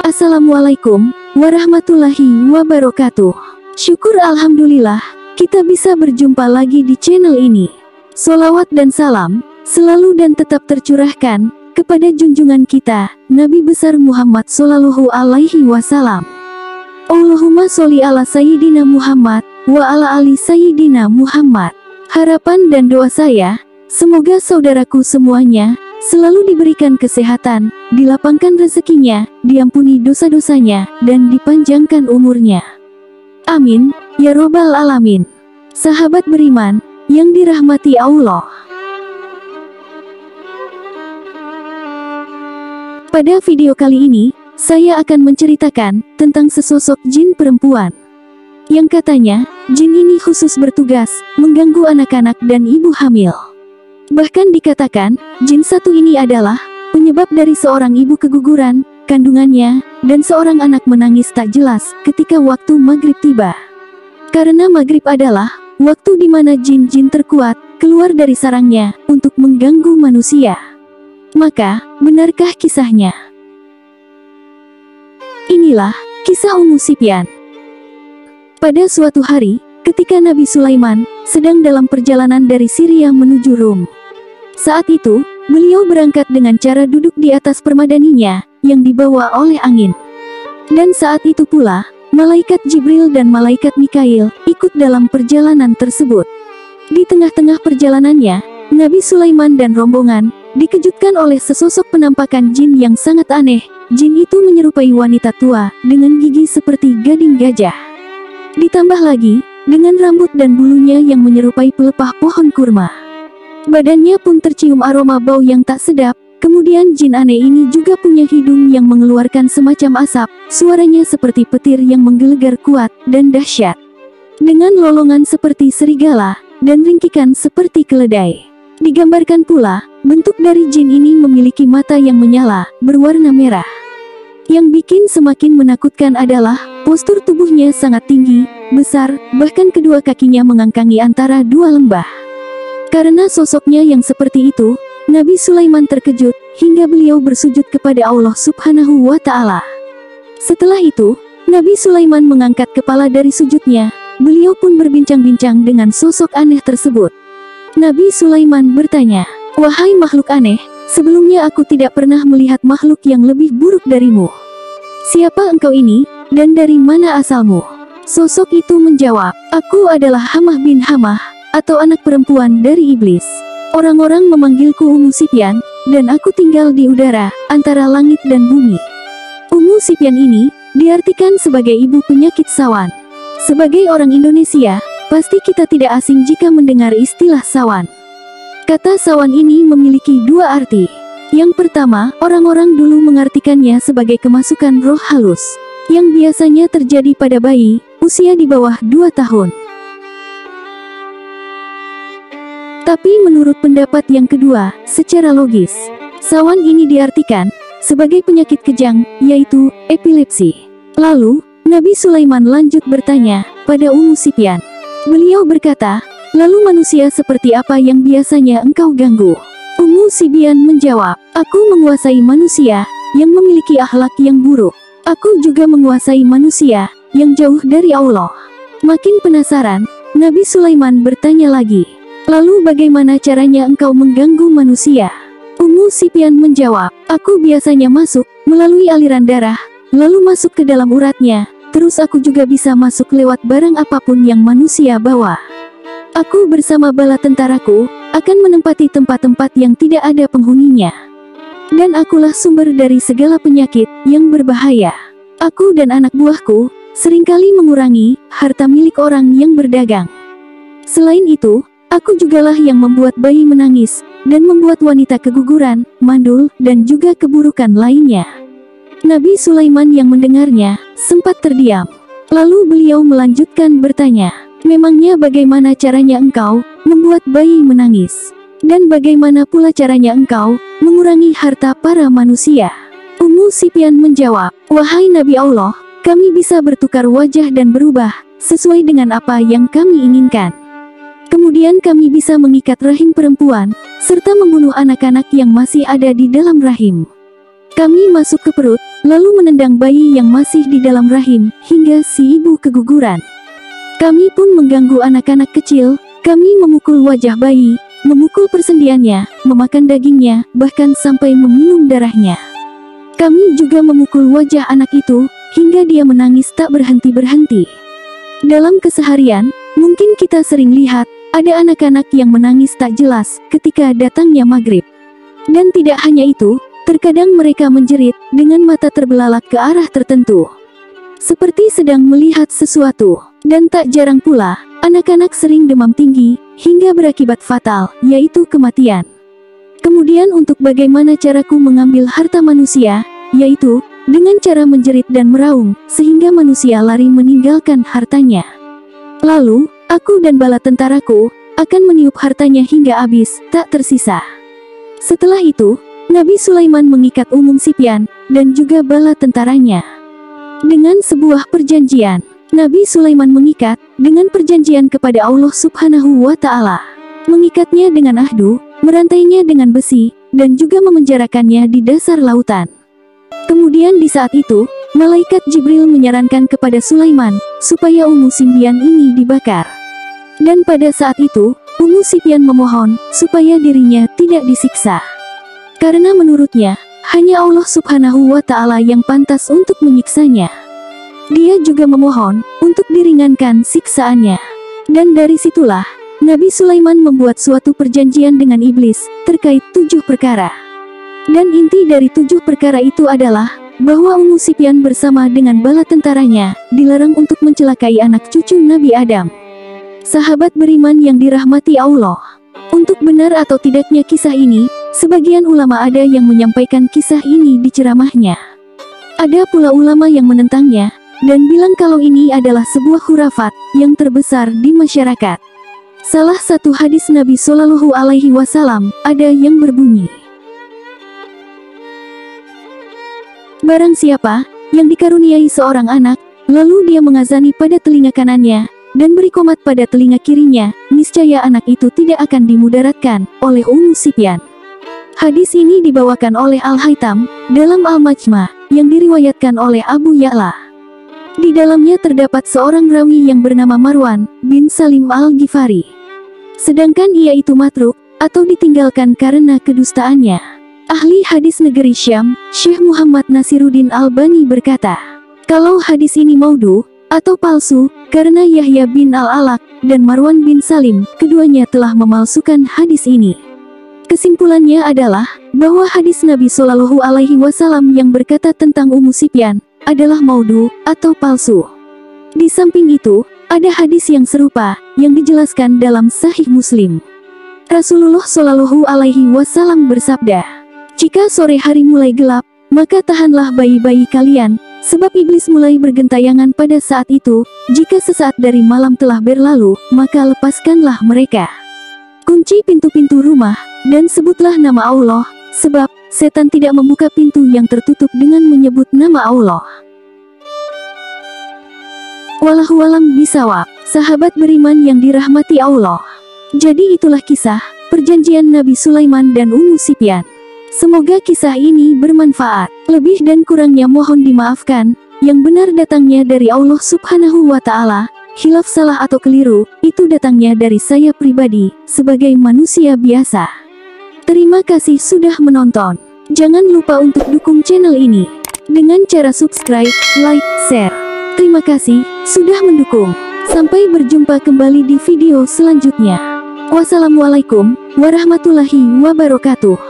Assalamualaikum warahmatullahi wabarakatuh. Syukur alhamdulillah, kita bisa berjumpa lagi di channel ini. Sholawat dan salam selalu dan tetap tercurahkan kepada junjungan kita, Nabi besar Muhammad Sallallahu Alaihi Wasallam. Allahumma sholli ala Sayyidina Muhammad wa ala ali Sayyidina Muhammad. Harapan dan doa saya, semoga saudaraku semuanya selalu diberikan kesehatan, dilapangkan rezekinya, diampuni dosa-dosanya, dan dipanjangkan umurnya. Amin, ya robbal alamin. Sahabat beriman, yang dirahmati Allah. Pada video kali ini, saya akan menceritakan tentang sesosok jin perempuan. Yang katanya, jin ini khusus bertugas mengganggu anak-anak dan ibu hamil. Bahkan dikatakan, jin satu ini adalah penyebab dari seorang ibu keguguran kandungannya, dan seorang anak menangis tak jelas ketika waktu maghrib tiba. Karena maghrib adalah waktu di mana jin-jin terkuat keluar dari sarangnya untuk mengganggu manusia. Maka, benarkah kisahnya? Inilah kisah Ummu Sufyan. Pada suatu hari, ketika Nabi Sulaiman sedang dalam perjalanan dari Syria menuju Rum. Saat itu, beliau berangkat dengan cara duduk di atas permadaninya, yang dibawa oleh angin. Dan saat itu pula, malaikat Jibril dan malaikat Mikail ikut dalam perjalanan tersebut. Di tengah-tengah perjalanannya, Nabi Sulaiman dan rombongan dikejutkan oleh sesosok penampakan jin yang sangat aneh. Jin itu menyerupai wanita tua, dengan gigi seperti gading gajah. Ditambah lagi, dengan rambut dan bulunya yang menyerupai pelepah pohon kurma. Badannya pun tercium aroma bau yang tak sedap. Kemudian jin aneh ini juga punya hidung yang mengeluarkan semacam asap. Suaranya seperti petir yang menggelegar kuat dan dahsyat. Dengan lolongan seperti serigala, dan ringkikan seperti keledai. Digambarkan pula, bentuk dari jin ini memiliki mata yang menyala, berwarna merah. Yang bikin semakin menakutkan adalah, postur tubuhnya sangat tinggi, besar, bahkan kedua kakinya mengangkangi antara dua lembah. Karena sosoknya yang seperti itu, Nabi Sulaiman terkejut, hingga beliau bersujud kepada Allah Subhanahu wa Ta'ala. Setelah itu, Nabi Sulaiman mengangkat kepala dari sujudnya, beliau pun berbincang-bincang dengan sosok aneh tersebut. Nabi Sulaiman bertanya, "Wahai makhluk aneh, sebelumnya aku tidak pernah melihat makhluk yang lebih buruk darimu. Siapa engkau ini, dan dari mana asalmu?" Sosok itu menjawab, "Aku adalah Hamah bin Hamah, atau anak perempuan dari iblis. Orang-orang memanggilku Ummu Sufyan, dan aku tinggal di udara, antara langit dan bumi." Ummu Sufyan ini diartikan sebagai ibu penyakit sawan. Sebagai orang Indonesia, pasti kita tidak asing jika mendengar istilah sawan. Kata sawan ini memiliki dua arti. Yang pertama, orang-orang dulu mengartikannya sebagai kemasukan roh halus, yang biasanya terjadi pada bayi, usia di bawah 2 tahun. Tapi menurut pendapat yang kedua, secara logis, sawan ini diartikan sebagai penyakit kejang, yaitu epilepsi. Lalu, Nabi Sulaiman lanjut bertanya pada Ummu Sufyan. Beliau berkata, "Lalu manusia seperti apa yang biasanya engkau ganggu?" Ummu Sufyan menjawab, "Aku menguasai manusia yang memiliki akhlak yang buruk. Aku juga menguasai manusia yang jauh dari Allah." Makin penasaran, Nabi Sulaiman bertanya lagi, "Lalu bagaimana caranya engkau mengganggu manusia?" Ummu Sufyan menjawab, "Aku biasanya masuk melalui aliran darah, lalu masuk ke dalam uratnya, terus aku juga bisa masuk lewat barang apapun yang manusia bawa. Aku bersama bala tentaraku akan menempati tempat-tempat yang tidak ada penghuninya. Dan akulah sumber dari segala penyakit yang berbahaya. Aku dan anak buahku seringkali mengurangi harta milik orang yang berdagang. Selain itu, aku jugalah yang membuat bayi menangis, dan membuat wanita keguguran, mandul, dan juga keburukan lainnya. Nabi Sulaiman yang mendengarnya sempat terdiam. Lalu beliau melanjutkan bertanya, memangnya bagaimana caranya engkau membuat bayi menangis? Dan bagaimana pula caranya engkau mengurangi harta para manusia? Ummu Sufyan menjawab, wahai Nabi Allah, kami bisa bertukar wajah dan berubah sesuai dengan apa yang kami inginkan. Kemudian kami bisa mengikat rahim perempuan, serta membunuh anak-anak yang masih ada di dalam rahim. Kami masuk ke perut, lalu menendang bayi yang masih di dalam rahim, hingga si ibu keguguran. Kami pun mengganggu anak-anak kecil, kami memukul wajah bayi, memukul persendiannya, memakan dagingnya, bahkan sampai meminum darahnya. Kami juga memukul wajah anak itu, hingga dia menangis tak berhenti-berhenti. Dalam keseharian, mungkin kita sering lihat, ada anak-anak yang menangis tak jelas ketika datangnya maghrib. Dan tidak hanya itu, terkadang mereka menjerit dengan mata terbelalak ke arah tertentu, seperti sedang melihat sesuatu. Dan tak jarang pula, anak-anak sering demam tinggi, hingga berakibat fatal, yaitu kematian. Kemudian untuk bagaimana caraku mengambil harta manusia, yaitu dengan cara menjerit dan meraung, sehingga manusia lari meninggalkan hartanya. Lalu, aku dan bala tentaraku akan meniup hartanya hingga habis, tak tersisa. Setelah itu, Nabi Sulaiman mengikat Ummu Sufyan dan juga bala tentaranya dengan sebuah perjanjian. Nabi Sulaiman mengikat dengan perjanjian kepada Allah Subhanahu wa Ta'ala, mengikatnya dengan ahdu, merantainya dengan besi, dan juga memenjarakannya di dasar lautan. Kemudian di saat itu, malaikat Jibril menyarankan kepada Sulaiman supaya Ummu Sufyan ini dibakar. Dan pada saat itu, Ummu Sufyan memohon supaya dirinya tidak disiksa, karena menurutnya hanya Allah Subhanahu wa Ta'ala yang pantas untuk menyiksanya. Dia juga memohon untuk diringankan siksaannya. Dan dari situlah Nabi Sulaiman membuat suatu perjanjian dengan iblis terkait 7 perkara. Dan inti dari 7 perkara itu adalah bahwa Ummu Sufyan bersama dengan bala tentaranya dilarang untuk mencelakai anak cucu Nabi Adam. Sahabat beriman yang dirahmati Allah, untuk benar atau tidaknya kisah ini, sebagian ulama ada yang menyampaikan kisah ini di ceramahnya. Ada pula ulama yang menentangnya dan bilang kalau ini adalah sebuah khurafat yang terbesar di masyarakat. Salah satu hadis Nabi Shallallahu Alaihi Wasallam ada yang berbunyi, barang siapa yang dikaruniai seorang anak, lalu dia mengazani pada telinga kanannya dan beri qomat pada telinga kirinya, niscaya anak itu tidak akan dimudaratkan oleh Ummu Sufyan. Hadis ini dibawakan oleh Al-Haytham dalam Al-Majma' yang diriwayatkan oleh Abu Ya'la. Di dalamnya terdapat seorang rawi yang bernama Marwan bin Salim Al-Ghifari. Sedangkan ia itu matruk, atau ditinggalkan karena kedustaannya. Ahli hadis negeri Syam, Syekh Muhammad Nasiruddin Albani berkata, kalau hadis ini maudhu, atau palsu, karena Yahya bin Al-Alaq dan Marwan bin Salim, keduanya telah memalsukan hadis ini. Kesimpulannya adalah, bahwa hadis Nabi Shallallahu Alaihi Wasallam yang berkata tentang Ummu Sufyan adalah maudhu atau palsu. Di samping itu, ada hadis yang serupa yang dijelaskan dalam Sahih Muslim. Rasulullah Shallallahu Alaihi Wasallam bersabda, jika sore hari mulai gelap, maka tahanlah bayi-bayi kalian, sebab iblis mulai bergentayangan pada saat itu. Jika sesaat dari malam telah berlalu, maka lepaskanlah mereka. Kunci pintu-pintu rumah dan sebutlah nama Allah, sebab setan tidak membuka pintu yang tertutup dengan menyebut nama Allah. Wallahu a'lam bishawab, sahabat beriman yang dirahmati Allah. Jadi itulah kisah perjanjian Nabi Sulaiman dan Ummu Sufyan. Semoga kisah ini bermanfaat. Lebih dan kurangnya mohon dimaafkan. Yang benar datangnya dari Allah Subhanahu wa Ta'ala. Khilaf salah atau keliru, itu datangnya dari saya pribadi, sebagai manusia biasa. Terima kasih sudah menonton. Jangan lupa untuk dukung channel ini dengan cara subscribe, like, share. Terima kasih sudah mendukung. Sampai berjumpa kembali di video selanjutnya. Wassalamualaikum warahmatullahi wabarakatuh.